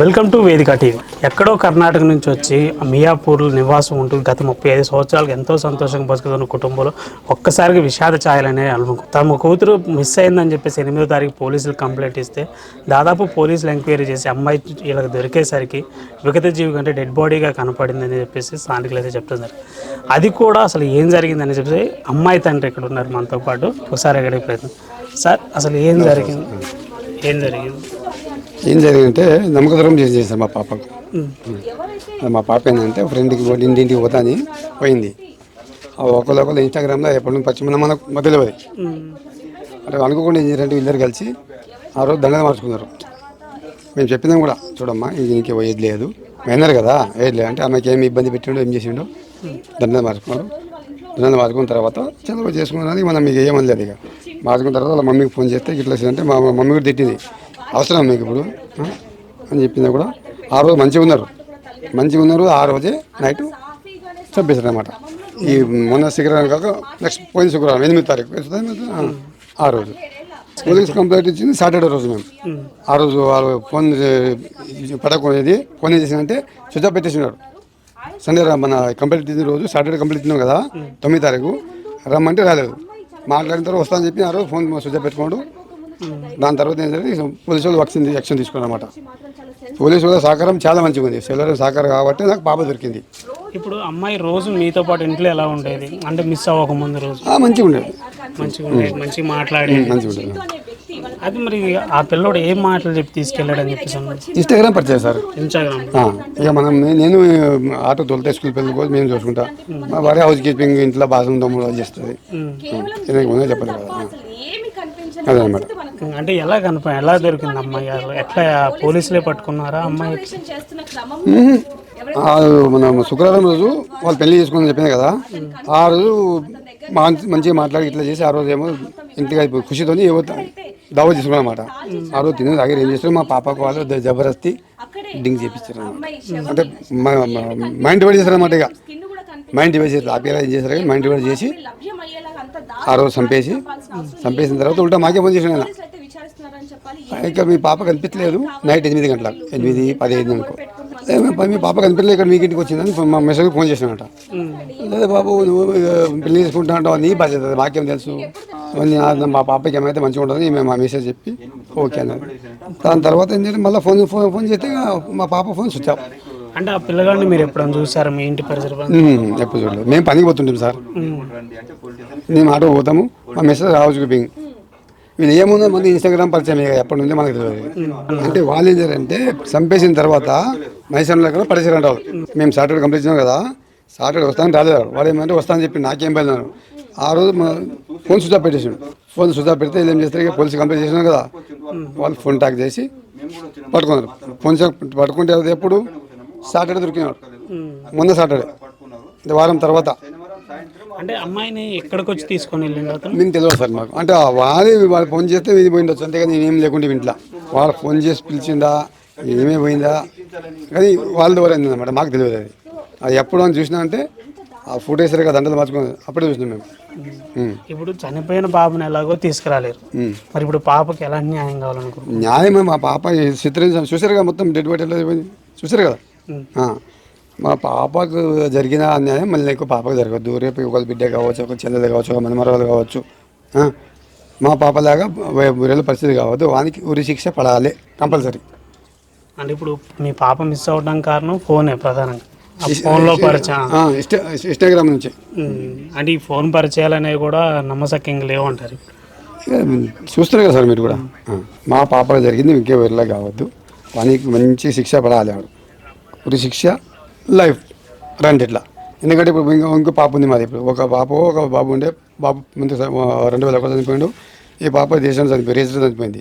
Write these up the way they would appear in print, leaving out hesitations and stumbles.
Welcome to వేదిక TV. ఎక్కడో కర్ణాటక నుంచి వచ్చి మియాపూర్లో నివాసం ఉంటూ గత 35 సంవత్సరాలకు ఎంతో సంతోషంగా బతుకుతున్న కుటుంబంలో ఒక్కసారిగా విషాద ఛాయలనే అలుముకు తమ కూతురు మిస్ అయిందని చెప్పేసి 8వ తారీఖు పోలీసులు కంప్లైంట్ ఇస్తే దాదాపు పోలీసులు ఎంక్వైరీ చేసి అమ్మాయి వీళ్ళకి దొరికేసరికి విగత జీవి కంటే డెడ్ బాడీగా కనపడిందని చెప్పేసి స్థానికులు అయితే చెప్తున్నారు. అది కూడా అసలు ఏం జరిగిందని చెప్పేసి అమ్మాయి తండ్రి ఇక్కడ ఉన్నారు మనతో పాటు. ఒకసారి అడిగే ప్రయత్నం. సార్, అసలు ఏం జరిగింది? ఏం జరిగిందంటే నమ్మకద్రోహం చేసేసారు మా పాపకు. మా పాప ఏంటంటే ఫ్రెండ్కి ఇంటింటికి పోతా అని పోయింది. ఒకళ్ళు ఇన్స్టాగ్రామ్లో ఎప్పుడు పచ్చిమన్న మనకు మధ్యలో అంటే అనుకోకుండా ఏం చేయాలంటే వీళ్ళందరూ కలిసి ఆ రోజు దండలు మార్చుకున్నారు. మేము చెప్పినాం కూడా, చూడమ్మా ఇది నీకు ఏది లేదు విన్నారు కదా, ఏది లేదు అంటే ఆమెకి ఏమి ఇబ్బంది పెట్టిండో ఏం చేసిండో దండలు మార్చుకున్నారు. దండలు మార్చుకున్న తర్వాత చదువు చేసుకున్నది మనం మీకు ఏమనలేదు. ఇక మార్చుకున్న తర్వాత వాళ్ళ మమ్మీకి ఫోన్ చేస్తే ఇట్లా అంటే మా మమ్మీ కూడా తిట్టింది, అవసరం మీకు ఇప్పుడు అని చెప్పింది కూడా. ఆ రోజు మంచిగా ఉన్నారు. ఆ రోజే నైట్ చంపేశారు అనమాట. ఈ మొన్న శుక్రవారం కాక నెక్స్ట్ పోయిన శుక్రవారం 8వ తారీఖు ఆ రోజు పోలీస్ కంప్లైంట్ ఇచ్చింది. సాటర్డే రోజు మేము ఆ రోజు వాళ్ళు ఫోన్ పడకునేది ఫోన్ ఏం చేసిందంటే స్విచ్ ఆఫ్ పెట్టేసినారు. సండే మన కంప్లైంట్ ఇచ్చిన రోజు సాటర్డే కంప్లైంట్ ఇచ్చినాం కదా, 9వ తారీఖు రమ్మంటే రాలేదు. మాట్లాడిన తర్వాత వస్తానని చెప్పి ఆ రోజు ఫోన్ స్విచ్ ఆఫ్ పెట్టుకోండు. దాని తర్వాత ఏంటంటే పోలీసు వాళ్ళు యాక్షన్ తీసుకున్నారు అనమాట. పోలీసు వాళ్ళ సహకారం చాలా మంచిగా ఉంది. సెలవు సహకారం కాబట్టి నాకు పాప దొరికింది. ఇప్పుడు అమ్మాయి రోజు మీతో పాటు ఇంట్లో ఎలా ఉండేది? అంటే మిస్ అవ్వక ముందు రోజు మంచిగా ఉండేది, మంచిగా మాట్లాడేది, మంచిగా ఉండేది. అది మరి ఆ పిల్లోడు ఏం మాటలు చెప్పి తీసుకెళ్ళాడని చెప్పేసి ఇన్స్టాగ్రామ్ పరిచయం సార్. ఇన్స్టాగ్రామ్ ఇక నేను ఆటో తొలితే స్కూల్ పిల్లలు కూడా మేము చూసుకుంటా. మా భార్య హౌస్ కీపింగ్ ఇంట్లో బాత్రూమ్ దమ్ములు చేస్తుంది. చెప్పలేదు కదా, అదే అనమాట. అంటే ఎలా దొరికింది అమ్మాయి? ఎట్లా పోలీసులే పట్టుకున్నారా అమ్మాయి? మన శుక్రవారం రోజు వాళ్ళు పెళ్లి చేసుకుని చెప్పింది కదా, ఆ రోజు మంచిగా మాట్లాడి ఇట్లా చేసి ఆ రోజు ఏమో ఇంటికి అయిపోయి ఖుషితో ఏమో దావా తీసుకున్నాం అనమాట. ఆ రోజు తినే దగ్గర ఏం చేస్తారు, మా పాపకు వాళ్ళు జబర్దస్తి డింగ్ చేపించారు అనమాట. అంటే మైండ్ డివైడ్ చేశారు అనమాట. ఇక మైండ్ డివైడ్ చేసి ఆపేలా ఏం చేశారు, మైండ్ డివైడ్ చేసి ఆ రోజు చంపేసిన తర్వాత ఉల్టా మాకే ఫోన్ చేసిన. ఇంకా మీ పాప కనిపించలేదు నైట్ 8 గంటలకు 8:15 అనుకో, మీ పాప కనిపించలేదు ఇక్కడ మీకు ఇంటికి వచ్చిందని మా మెసేజ్ ఫోన్ చేసినట. లేదా బాబు నువ్వు పెళ్లి చేసుకుంటా అంటావు, నీ బాధ్యత, మాకేం తెలుసు, మా పాపకి ఏమైతే మంచిగా ఉంటుందని మేము ఆ మెసేజ్ చెప్పి ఓకే అన్నారు. దాని తర్వాత ఏంటంటే మళ్ళీ ఫోన్ చేస్తే మా పాప ఫోన్ స్విచ్ ఆఫ్. అంటే ఆ పిల్లగాడిని మీరు ఎప్పుడైనా చూసారా మీ ఇంటి పరిసరం? ఎప్పుడు చూడలేదు. మేము పనికి పోతుంటాం సార్, మేము ఆటో పోతాము. మా మెసేజ్ హౌస్ కీపింగ్ వీళ్ళు ఏముందో మంది ఇన్స్టాగ్రామ్ పరిచయం ఎప్పటి నుంచో మనకు తెలియదు. అంటే వాళ్ళు ఏం చేయారంటే చంపేసిన తర్వాత మైసూర్లో కూడా పడేసారంట. మేము సాటర్డే కంప్లీట్ చేసాం కదా, సాటర్డే వస్తానని రాలేదు. వాడు ఏమంటే వస్తానని చెప్పి నాకేం బయలుదేరాను. ఆ రోజు ఫోన్ స్విచ్ ఆఫ్ పెట్టేసాడు. ఫోన్ స్విచ్ ఆఫ్ పెడితే ఏం చేస్తారు, పోలీసు కంప్లైంట్ చేసినాం కదా, వాళ్ళు ఫోన్ ట్యాక్ చేసి పట్టుకున్నారు. ఫోన్ పట్టుకుంటే ఎప్పుడు సాటర్డే దొరికినాడు, మొన్న సాటర్డే వారం తర్వాత. అంటే అమ్మాయిని ఎక్కడికి వచ్చి తీసుకొని వెళ్ళిండు మేము తెలియదు సార్ మాకు. అంటే వాళ్ళు ఫోన్ చేస్తే ఇది పోయిండొచ్చు, అంతేగాని నేనేం లేకుండా ఇంట్లో వాళ్ళు ఫోన్ చేసి పిలిచిందా ఏమే పోయిందా కానీ వాళ్ళ ద్వారా అయిందన్నమాట. మాకు తెలియదు అది ఎప్పుడు అని చూసినా అంటే ఆ ఫోటోస్ కదా దండలు మార్చుకుని అప్పుడే చూసినాం మేము. ఇప్పుడు చనిపోయిన పాపను ఎలాగో తీసుకురాలేరు, మరి ఇప్పుడు పాపకి ఎలా న్యాయం కావాలనుకుంటున్నారు? న్యాయమే మా పాప చిత్రం చూసారు కదా, మొత్తం డెడ్ బాడీ చూసారు కదా. మా పాపకు జరిగిన అన్యాయం మళ్ళీ ఎక్కువ పాపకు జరగద్దు. రేపు ఒక బిడ్డ కావచ్చు, ఒక చెల్లెలు కావచ్చు, ఒక మనమరాలు కావచ్చు, మా పాపలాగా వేరే పరిస్థితి కావద్దు. వానికి ఉరి శిక్ష పడాలి కంపల్సరీ. అంటే ఇప్పుడు మీ పాప మిస్ అవ్వడానికి కారణం ఫోనే ప్రధానంగా, ఫోన్లో పరిచయం, ఇన్స్టాగ్రామ్ నుంచి. అంటే ఈ ఫోన్ పరిచయాలు అనేవి కూడా నమ్మసక్యంగా లేవు అంటారు. చూస్తారు కదా సార్ మీరు కూడా. మా పాపకు జరిగింది ఇంకే వేరేలా కావద్దు, వానికి మంచి శిక్ష పడాలి. ఆవిడ ఉరి శిక్ష లైఫ్ రండి ఇట్లా. ఎందుకంటే ఇప్పుడు ఇంకో పాప ఉంది మాది. ఇప్పుడు ఒక బాబు ఉండే బాబు ముందు 2001 చనిపోయాడు. ఈ పాప దేశంలో చనిపోయి రేజర్ చనిపోయింది.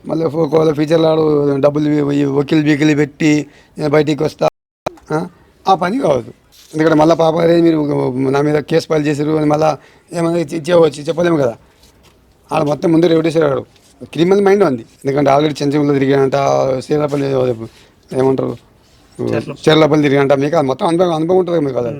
మళ్ళీ ఒకవేళ ఫ్యూచర్లో డబ్బులు వకీలు పెట్టి బయటికి వస్తా ఆ పని కావద్దు. ఎందుకంటే మళ్ళీ పాప మీరు నా మీద కేసు ఫైల్ చేశారు అని మళ్ళీ ఏమైనా ఇచ్చేవచ్చు, చెప్పలేము కదా. ఆడ మొత్తం ముందు రెడీ చేశాడు. క్రిమినల్ మైండ్ ఉంది. ఎందుకంటే ఆల్రెడీ చెంచంలో తిరిగానంట, శ్రీరాపల్లి ఏమంటారు చెర్లపల్లి తిరిగానంట. మీకు అది మొత్తం అనుభవం ఉంటుంది మీకు కదా.